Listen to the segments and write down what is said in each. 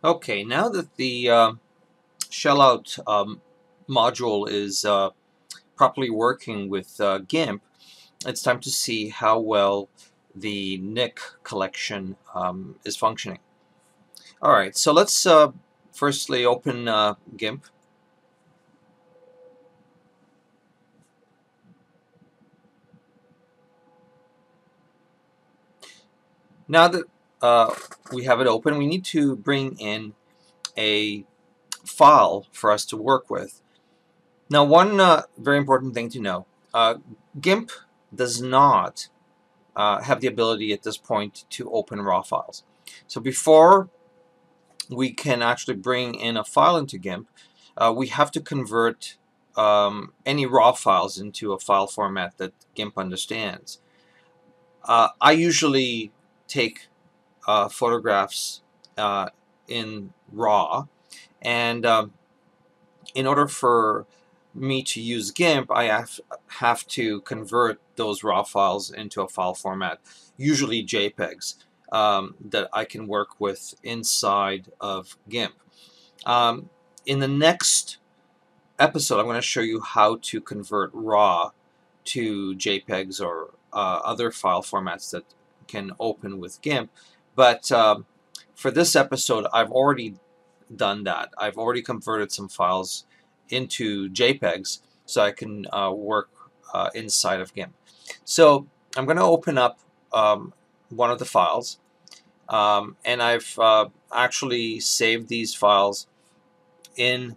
Okay, now that the shellout module is properly working with GIMP, it's time to see how well the NIK collection is functioning. Alright, so let's firstly open GIMP. Now that we have it open, we need to bring in a file for us to work with. Now, one very important thing to know, GIMP does not have the ability at this point to open raw files. So before we can actually bring in a file into GIMP, we have to convert any raw files into a file format that GIMP understands. I usually take photographs in RAW, and in order for me to use GIMP, I have to convert those raw files into a file format, usually JPEGs, that I can work with inside of GIMP. In the next episode, I'm going to show you how to convert RAW to JPEGs or other file formats that can open with GIMP. But for this episode, I've already done that. I've already converted some files into JPEGs so I can work inside of GIMP. So I'm going to open up one of the files, and I've actually saved these files in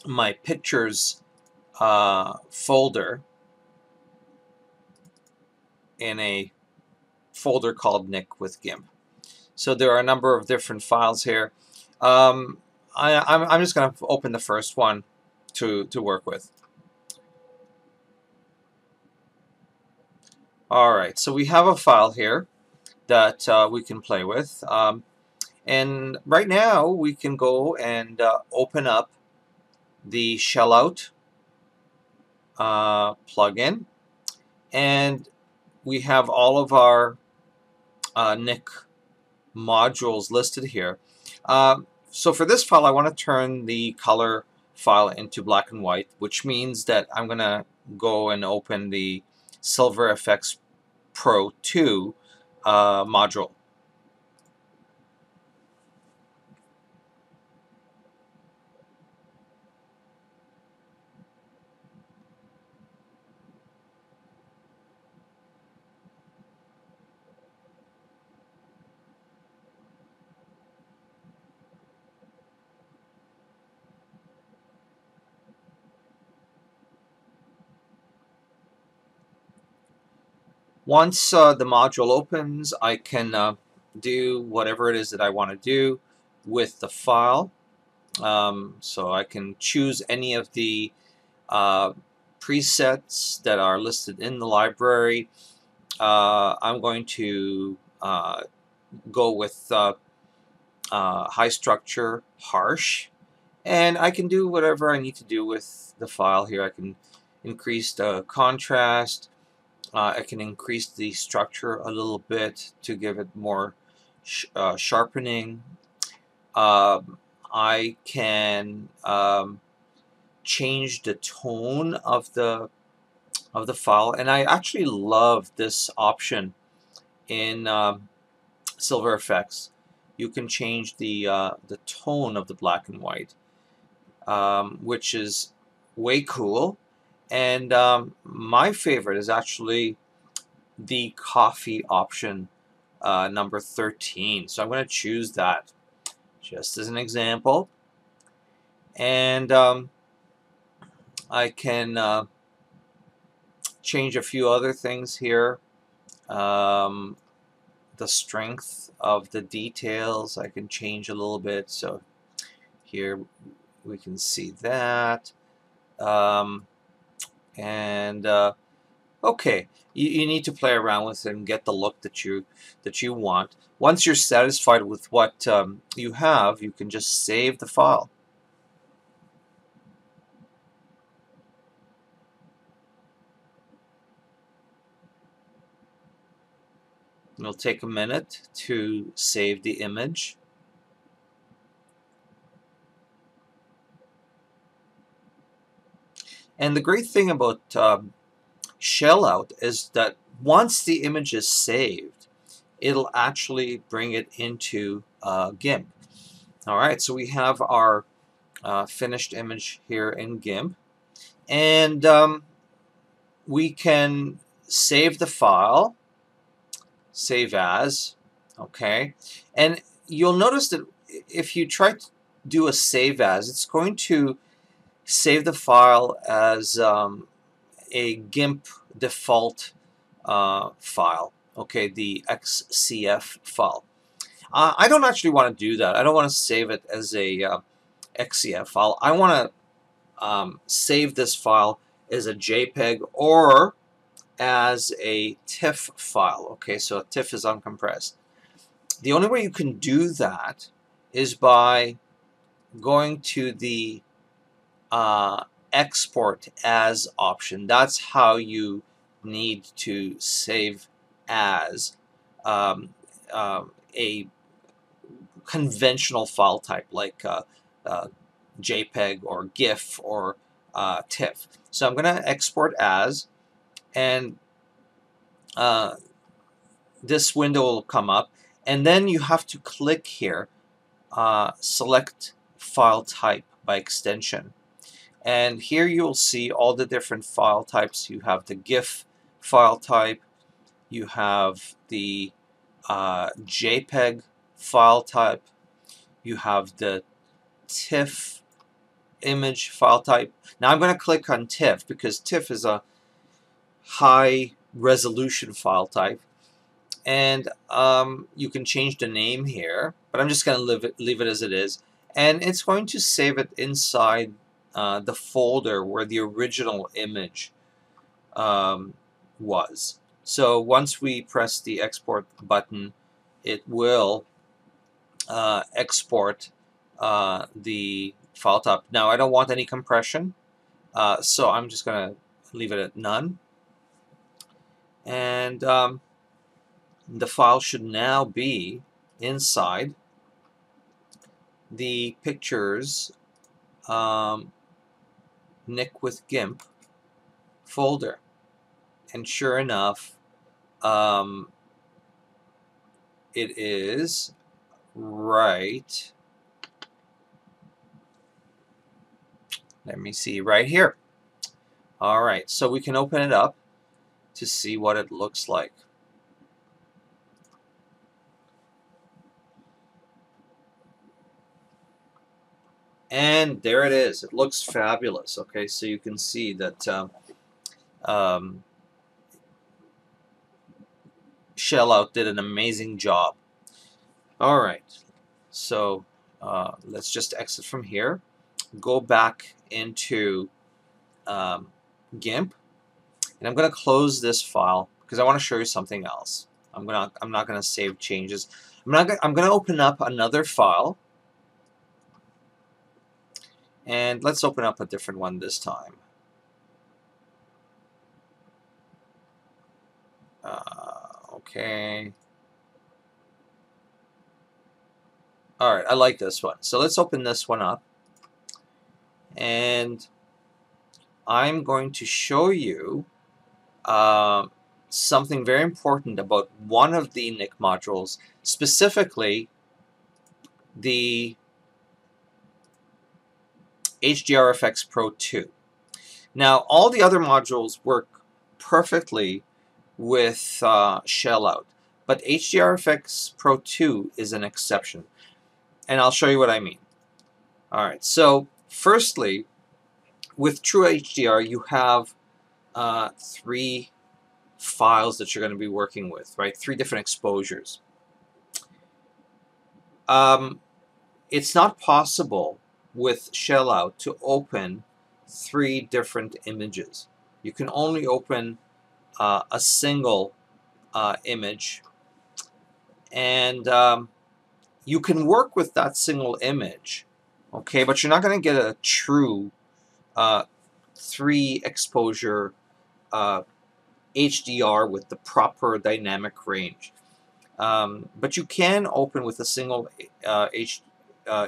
my pictures folder in a folder called NIK with GIMP. So there are a number of different files here. I'm just going to open the first one to work with. Alright, so we have a file here that we can play with. And right now we can go and open up the shellout plugin, and we have all of our NIK modules listed here. So for this file, I want to turn the color file into black and white, which means that I'm going to go and open the Silver FX Pro 2 module. Once the module opens, I can do whatever it is that I want to do with the file. So I can choose any of the presets that are listed in the library. I'm going to go with high structure, harsh, and I can do whatever I need to do with the file here. I can increase the contrast. I can increase the structure a little bit to give it more sharpening. I can change the tone of the file, and I actually love this option in Silver FX. You can change the tone of the black and white, which is way cool. And my favorite is actually the coffee option, number 13. So I'm going to choose that just as an example. And I can change a few other things here. The strength of the details I can change a little bit. So here we can see that. Okay, you need to play around with it and get the look that you want. Once you're satisfied with what you have, you can just save the file. It'll take a minute to save the image. And the great thing about Shellout is that once the image is saved, it'll actually bring it into GIMP. All right, so we have our finished image here in GIMP, and we can save the file, save as, okay, and you'll notice that if you try to do a save as, it's going to save the file as a GIMP default file, okay, the XCF file. I don't actually want to do that. I don't want to save it as a XCF file. I want to save this file as a JPEG or as a TIFF file. Okay, so a TIFF is uncompressed. The only way you can do that is by going to the export as option. That's how you need to save as a conventional file type like JPEG or GIF or TIFF. So I'm going to export as, and this window will come up, and then you have to click here, select file type by extension. And here you'll see all the different file types. You have the GIF file type, you have the JPEG file type, you have the TIFF image file type. Now I'm going to click on TIFF because TIFF is a high resolution file type, and you can change the name here, but I'm just going to leave it as it is, and it's going to save it inside the folder where the original image was. So once we press the export button, it will export the file type. Now I don't want any compression, so I'm just going to leave it at none, and the file should now be inside the pictures NIK with GIMP folder. And sure enough, it is right. Let me see, right here. All right, so we can open it up to see what it looks like. And there it is. It looks fabulous. Okay, so you can see that Shellout did an amazing job. All right, so let's just exit from here. Go back into GIMP, and I'm going to close this file because I want to show you something else. I'm not going to save changes. I'm going to open up another file, and let's open up a different one this time. Okay. All right, I like this one. So let's open this one up, and I'm going to show you something very important about one of the NIK modules, specifically the HDRFX Pro 2. Now, all the other modules work perfectly with Shellout, but HDRFX Pro 2 is an exception, and I'll show you what I mean. All right, so firstly, with True HDR, you have 3 files that you're going to be working with, right? 3 different exposures. It's not possible with Shellout to open 3 different images. You can only open a single image, and you can work with that single image, okay, but you're not going to get a true 3 exposure HDR with the proper dynamic range. But you can open with a single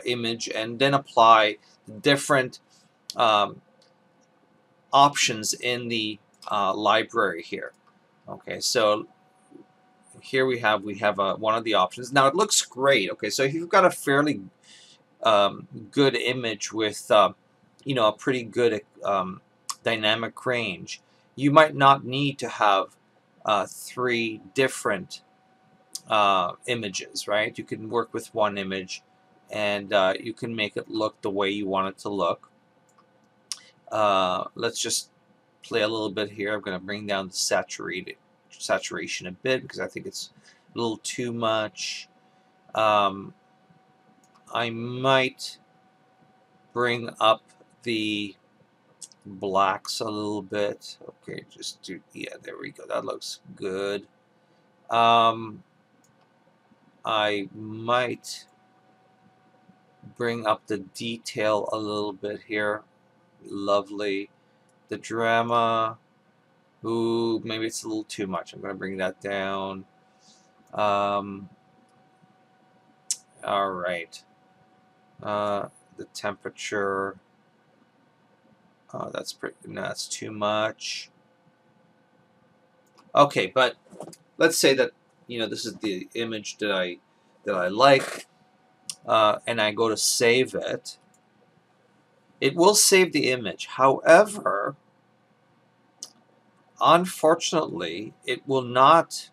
image and then apply different options in the library here. Okay, so here we have one of the options. Now it looks great. Okay, so if you've got a fairly good image with you know, a pretty good dynamic range, you might not need to have 3 different images, right? You can work with one image, and you can make it look the way you want it to look. Let's just play a little bit here. I'm going to bring down the saturation a bit because I think it's a little too much. I might bring up the blacks a little bit. Okay, just do, yeah, there we go. That looks good. I might bring up the detail a little bit here. Lovely. The drama. Ooh, maybe it's a little too much. I'm going to bring that down. All right. The temperature. That's pretty. No, that's too much. Okay, but let's say that, you know, this is the image that I like, and I go to save it. It will save the image. However, unfortunately, it will not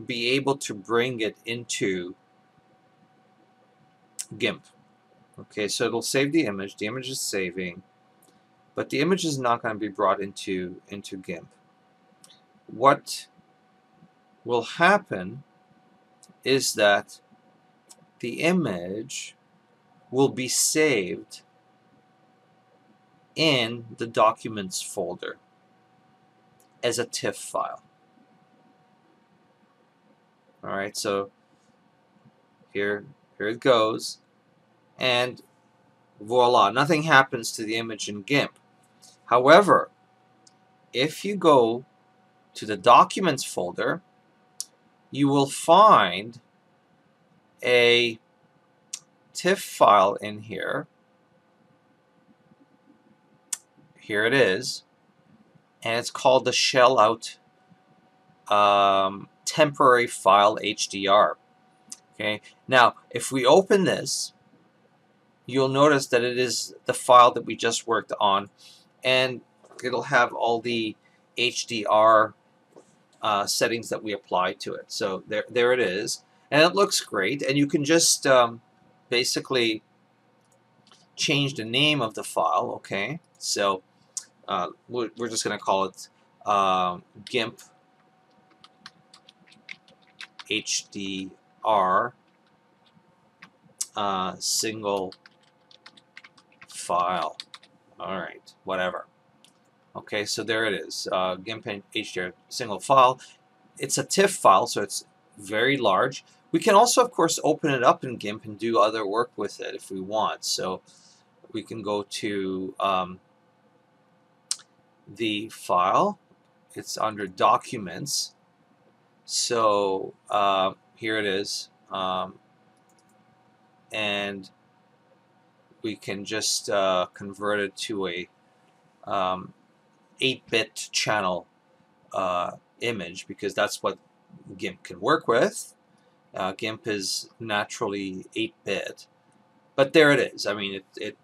be able to bring it into GIMP. Okay, so it'll save the image. The image is saving, but the image is not going to be brought into GIMP. What will happen is that the image will be saved in the Documents folder as a TIFF file. All right, so here it goes, and voila, nothing happens to the image in GIMP. However, if you go to the Documents folder, you will find a TIFF file in here. Here it is, and it's called the Shellout temporary file HDR. Okay, now if we open this, you'll notice that it is the file that we just worked on, and it'll have all the HDR settings that we applied to it. So there it is, and it looks great. And you can just basically change the name of the file. Okay, so we're just going to call it GIMP HDR single file. All right, whatever. Okay, so there it is, GIMP HDR single file. It's a TIFF file, so it's very large. We can also, of course, open it up in GIMP and do other work with it if we want. So we can go to the file. It's under Documents. So here it is, and we can just convert it to a 8-bit channel image, because that's what GIMP can work with. GIMP is naturally 8-bit, but there it is. I mean, it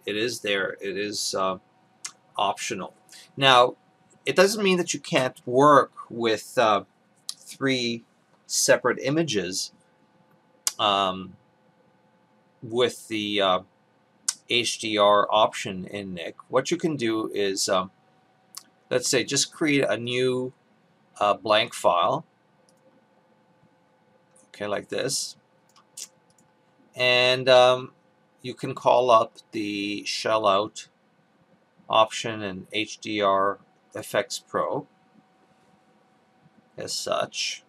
is there. It is optional. Now, it doesn't mean that you can't work with 3 separate images with the HDR option in NIK. What you can do is, let's say, just create a new blank file, okay, like this, and you can call up the Shellout option in HDR FX Pro as such.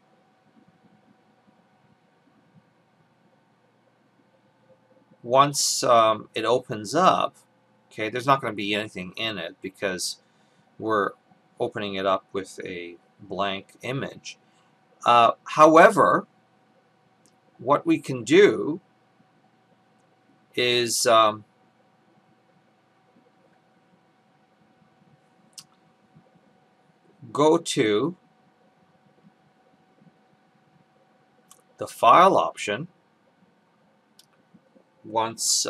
Once it opens up, okay, there's not going to be anything in it because we're opening it up with a blank image. However, what we can do is go to the File option once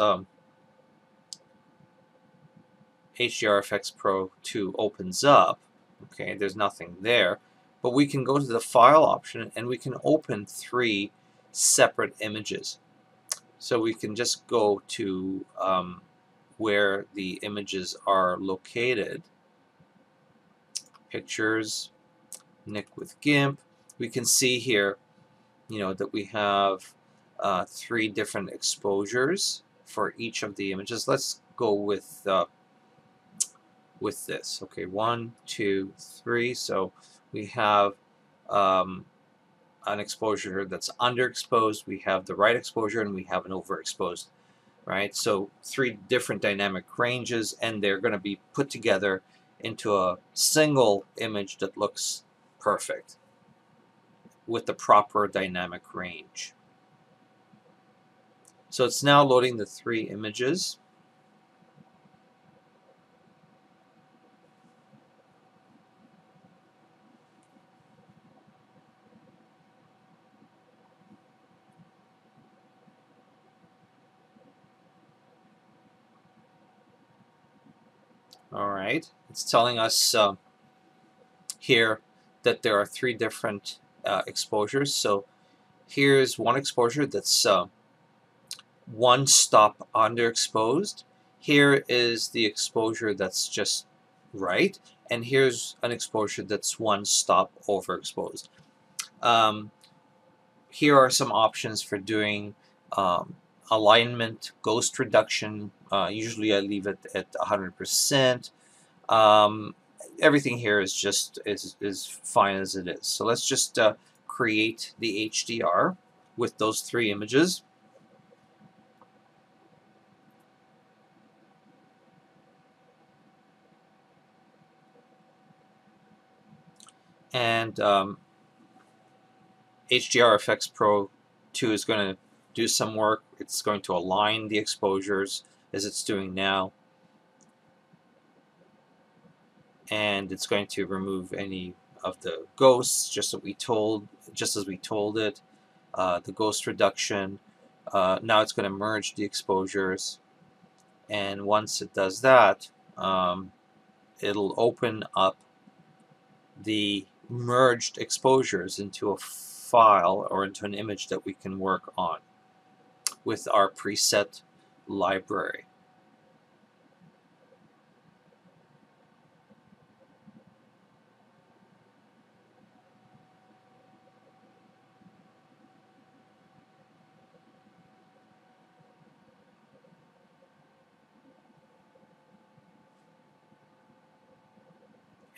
HDRFX Pro 2 opens up. Okay, there's nothing there, but we can go to the File option and we can open 3 separate images. So we can just go to where the images are located. Pictures, NIK with GIMP. We can see here, that we have 3 different exposures for each of the images. Let's go with this. Okay, 1, 2, 3. So we have an exposure that's underexposed, we have the right exposure, and we have an overexposed. Right? So 3 different dynamic ranges, and they're going to be put together into a single image that looks perfect with the proper dynamic range. So it's now loading the 3 images. All right, it's telling us here that there are 3 different exposures. So here's one exposure that's 1 stop underexposed. Here is the exposure that's just right, and here's an exposure that's 1 stop overexposed. Here are some options for doing alignment, ghost reduction. Usually I leave it at 100%. Everything here is just is fine as it is. So let's just create the HDR with those 3 images. And HDRFX Pro 2 is going to do some work. It's going to align the exposures as it's doing now, and it's going to remove any of the ghosts, just as we told it. The ghost reduction. Now it's going to merge the exposures, and once it does that, it'll open up the merged exposures into a file or into an image that we can work on with our preset library.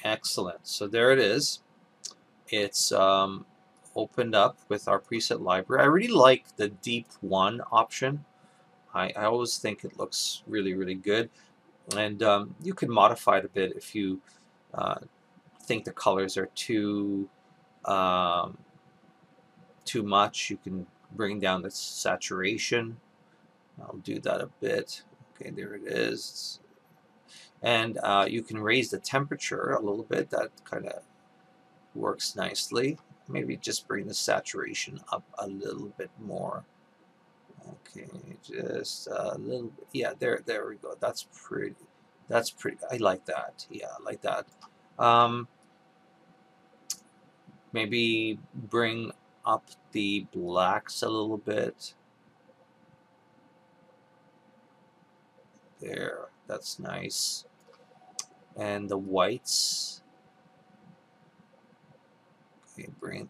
Excellent. So there it is. It's opened up with our preset library. I really like the Deep 1 option. I always think it looks really, really good. And you can modify it a bit if you think the colors are too much. You can bring down the saturation. I'll do that a bit. Okay, there it is. And you can raise the temperature a little bit. That kind of works nicely. Maybe just bring the saturation up a little bit more. Okay, just a little bit. Yeah, there we go. That's pretty. I like that. Yeah, I like that. Maybe bring up the blacks a little bit. There, that's nice. And the whites. Okay, bring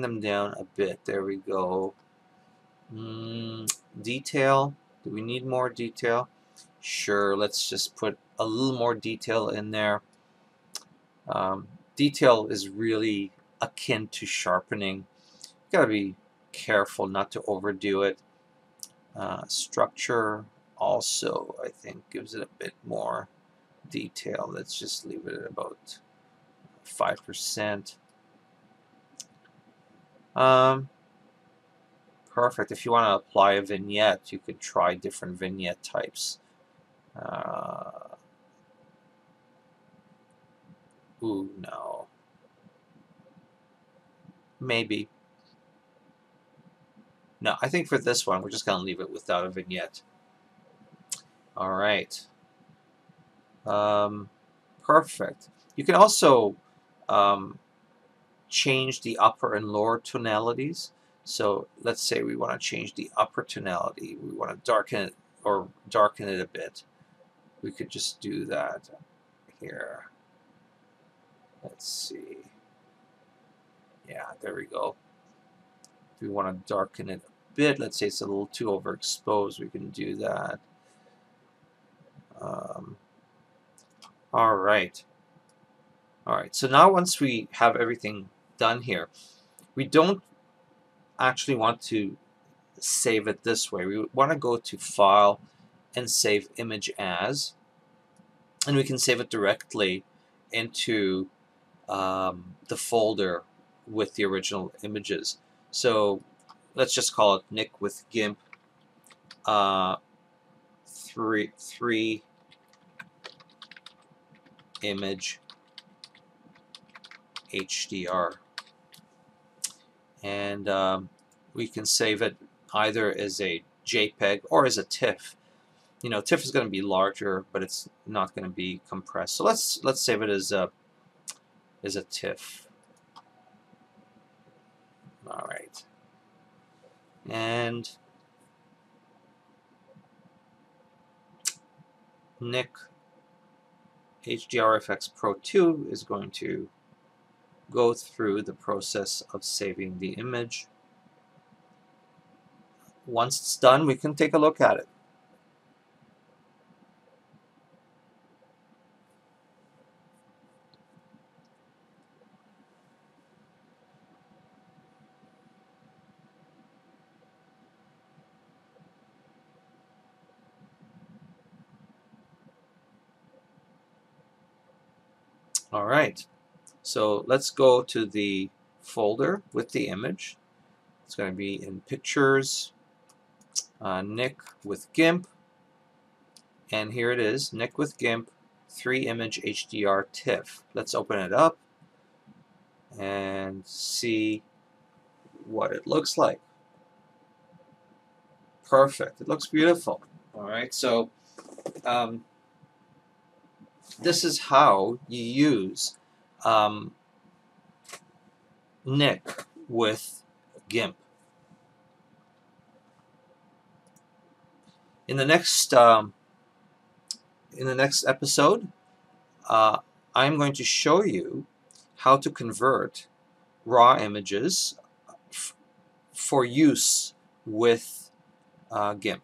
them down a bit. There we go. Detail. Do we need more detail? Sure, let's just put a little more detail in there. Detail is really akin to sharpening. You gotta be careful not to overdo it. Structure also, I think, gives it a bit more detail. Let's just leave it at about 5%. Perfect. If you want to apply a vignette, you could try different vignette types. Ooh, no. Maybe. No, I think for this one, we're just going to leave it without a vignette. All right. Perfect. You can also change the upper and lower tonalities. So let's say we want to change the upper tonality. We want to darken it or darken it a bit. We could just do that here. Let's see. Yeah, there we go. If we want to darken it a bit, let's say it's a little too overexposed, we can do that. All right. All right, so now once we have everything done here, we don't actually want to save it this way. We want to go to File and Save Image As, and we can save it directly into the folder with the original images. So let's just call it NIK with GIMP 3 image HDR, and we can save it either as a JPEG or as a TIFF. You know, TIFF is going to be larger, but it's not going to be compressed. So let's save it as a TIFF. All right, and NIK HDRFX Pro 2 is going to go through the process of saving the image. Once it's done, we can take a look at it. All right, so let's go to the folder with the image. It's going to be in Pictures, NIK with GIMP, and here it is, NIK with GIMP 3 image HDR TIFF. Let's open it up and see what it looks like. Perfect. It looks beautiful. All right, so this is how you use NIK with GIMP. In the next episode, I'm going to show you how to convert raw images for use with GIMP.